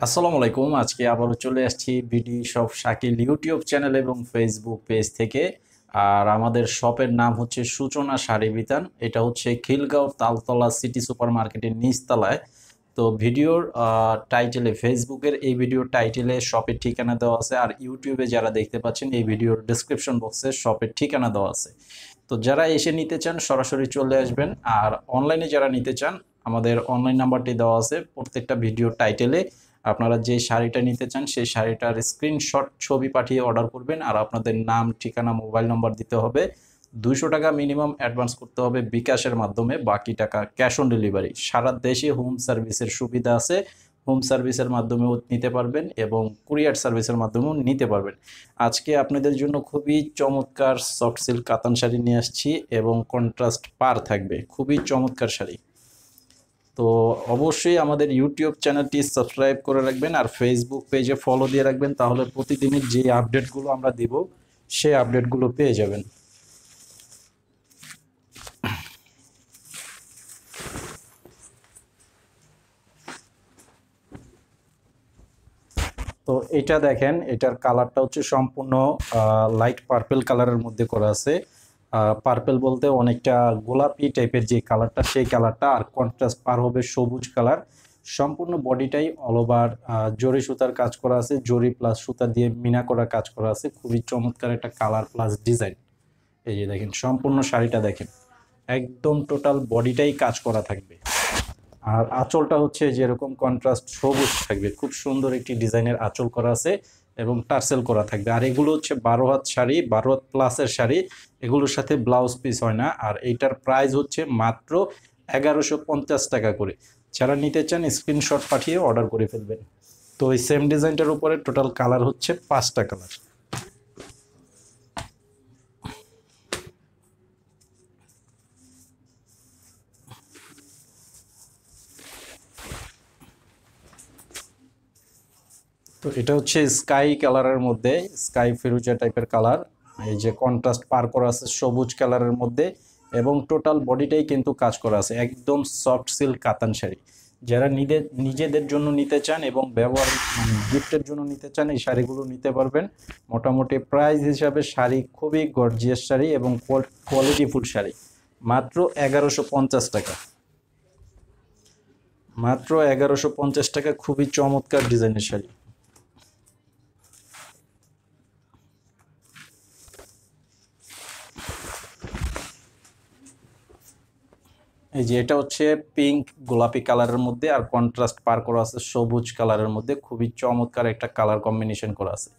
আসসালামু আলাইকুম। আজকে আবারও চলে আসছি BD shop Shakil YouTube channel এবং ফেসবুক পেজ থেকে। আর আমাদের শপের নাম হচ্ছে সূচনা শাড়ি বিতান। এটা হচ্ছে খিলগাঁও তালতলা সিটি সুপার মার্কেটের নিচতলায়। তো ভিডিওর টাইটেলে, ফেসবুকের এই ভিডিওর টাইটেলে শপের ঠিকানা দেওয়া আছে, আর ইউটিউবে যারা দেখতে পাচ্ছেন এই ভিডিওর ডেসক্রিপশন বক্সে শপের ঠিকানা দেওয়া আছে। তো যারা এসে নিতে চান সরাসরি চলে আসবেন, আর অনলাইনে যারা নিতে চান আমাদের অনলাইন নাম্বারটি দেওয়া আছে প্রত্যেকটা ভিডিওর টাইটেলে। আপনারা যে শাড়িটা নিতে চান সেই শাড়িটার স্ক্রিনশট ছবি পাঠিয়ে অর্ডার করবেন, আর আপনাদের নাম, ঠিকানা, মোবাইল নম্বর দিতে হবে। 200 টাকা মিনিমাম অ্যাডভান্স করতে হবে বিকাশের মাধ্যমে, বাকি টাকা ক্যাশ অন ডেলিভারি। সারা দেশে হোম সার্ভিসের সুবিধা আছে, হোম সার্ভিসের মাধ্যমেও নিতে পারবেন এবং কুরিয়ার সার্ভিসের মাধ্যমেও নিতে পারবেন। আজকে আপনাদের জন্য খুবই চমৎকার সফট সিল্ক কাতান শাড়ি নিয়ে আসছি এবং কন্ট্রাস্ট পার থাকবে, খুবই চমৎকার শাড়ি। তো অবশ্যই আমাদের ইউটিউব চ্যানেলটি সাবস্ক্রাইব করে রাখবেন আর ফেসবুক পেজে ফলো দিয়ে রাখবেন, তাহলে প্রতিদিনের যে আপডেটগুলো আমরা দিব সেই আপডেটগুলো পেয়ে যাবেন। তো এটা দেখেন, এটার কালারটা হচ্ছে সম্পূর্ণ লাইট পার্পেল কালারের মধ্যে করা আছে। পার্পেল বলতে অনেকটা গোলাপি টাইপের যে কালারটা, সেই কালারটা, আর কন্ট্রাস্ট পার হবে সবুজ কালার। সম্পূর্ণ বডিটাই অল ওভার জরি সুতার কাজ করা আছে, জরি প্লাস সুতা দিয়ে মিনা করা কাজ করা আছে। খুবই চমৎকার একটা কালার প্লাস ডিজাইন। এই যে দেখেন সম্পূর্ণ শাড়িটা দেখেন, একদম টোটাল বডিটাই কাজ করা থাকবে। আর আঁচলটা হচ্ছে যেরকম কন্ট্রাস্ট সবুজ থাকবে, খুব সুন্দর একটি ডিজাইনের আঁচল করা আছে এবং টার্সেল করা থাকবে। আর এগুলো হচ্ছে 12 হাত শাড়ি, 12 হাত প্লাসের শাড়ি, এগুলোর সাথে ব্লাউজ পিস হয় না। আর এইটার প্রাইস হচ্ছে মাত্র 1150 টাকা করে। যারা নিতে চান স্ক্রিনশট পাঠিয়ে অর্ডার করে ফেলবেন। তো এই সেম ডিজাইনটার উপরে টোটাল কালার হচ্ছে 5টা কালার। তো এটা হচ্ছে স্কাই কালারের মধ্যে, স্কাই ফিরোজা টাইপের কালার। এই যে কন্ট্রাস্ট পার করা আছে সবুজ কালারের মধ্যে, এবং টোটাল বডিটাই কিন্তু কাজ করা আছে, একদম সফট সিল্ক কাতান শাড়ি। যারা নিজেদের জন্য নিতে চান এবং ব্যবহার গিফটের জন্য নিতে চান এই শাড়িগুলো নিতে পারবেন। মোটামুটি প্রাইস হিসাবে শাড়ি খুবই গর্জিয়াস শাড়ি এবং কোয়ালিটিফুল শাড়ি। মাত্র 1150 টাকা, মাত্র 1150 টাকা, খুবই চমৎকার ডিজাইনের শাড়ি। এই যে এটা হচ্ছে পিঙ্ক গোলাপি কালারের মধ্যে, আর কন্ট্রাস্ট পার করা আছে সবুজ কালারের মধ্যে, খুবই চমৎকার একটা কালার কম্বিনেশন করা আছে।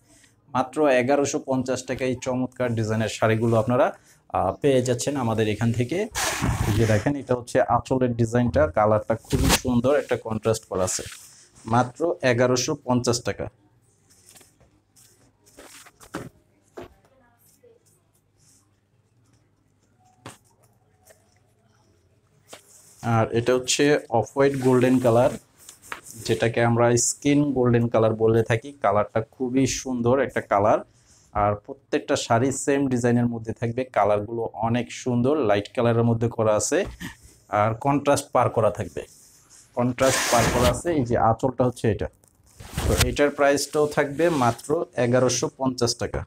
মাত্র 1150 টাকায় এই চমৎকার ডিজাইনের শাড়িগুলো আপনারা পেয়ে যাচ্ছেন আমাদের এখান থেকে। এই যে দেখেন, এটা হচ্ছে আঁচলের ডিজাইনটা, কালারটা খুবই সুন্দর, একটা কন্ট্রাস্ট করা আছে। মাত্র 1150 টাকা। আর এটা হচ্ছে অফ হোয়াইট গোল্ডেন কালার, যেটাকে আমরা স্কিন গোল্ডেন কালার বলে থাকি। কালারটা খুবই সুন্দর একটা কালার, আর প্রত্যেকটা শাড়ি সেম ডিজাইনের মধ্যে থাকবে। কালারগুলো অনেক সুন্দর, লাইট কালারের মধ্যে করা আছে, আর কন্ট্রাস্ট পার করা থাকবে, কন্ট্রাস্ট পার করা আছে। এই যে আঁচলটা হচ্ছে এটা। তো এটার প্রাইসটাও থাকবে মাত্র 1150 টাকা।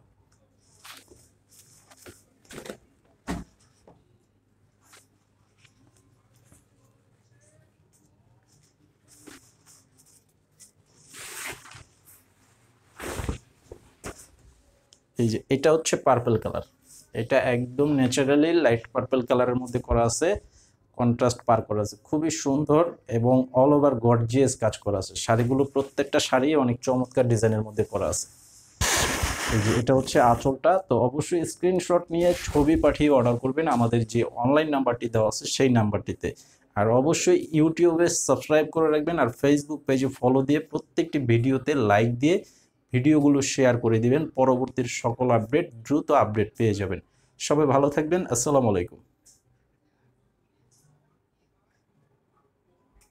এই যে এটা হচ্ছে পার্পল কালার, এটা একদম ন্যাচারালি লাইট পার্পল কালারের মধ্যে করা আছে, কন্ট্রাস্ট পার করা আছে, খুবই সুন্দর এবং অল ওভার গর্জিয়াস কাজ করা আছে। শাড়িগুলো প্রত্যেকটা শাড়ি অনেক চমৎকার ডিজাইনের মধ্যে করা আছে। এই যে এটা হচ্ছে আঁচলটা। তো অবশ্যই স্ক্রিনশট নিয়ে ছবি পাঠিয়ে অর্ডার করবেন আমাদের যে অনলাইন নাম্বারটি দেওয়া আছে সেই নাম্বারটিতে। আর অবশ্যই ইউটিউবে সাবস্ক্রাইব করে রাখবেন, আর ফেসবুক পেজে ফলো দিয়ে প্রত্যেকটি ভিডিওতে লাইক দিয়ে ভিডিওগুলো শেয়ার করে দিবেন। পরবর্তীর সকল আপডেট দ্রুত আপডেট পেয়ে যাবেন। সবাই ভালো থাকবেন। আসসালামু আলাইকুম।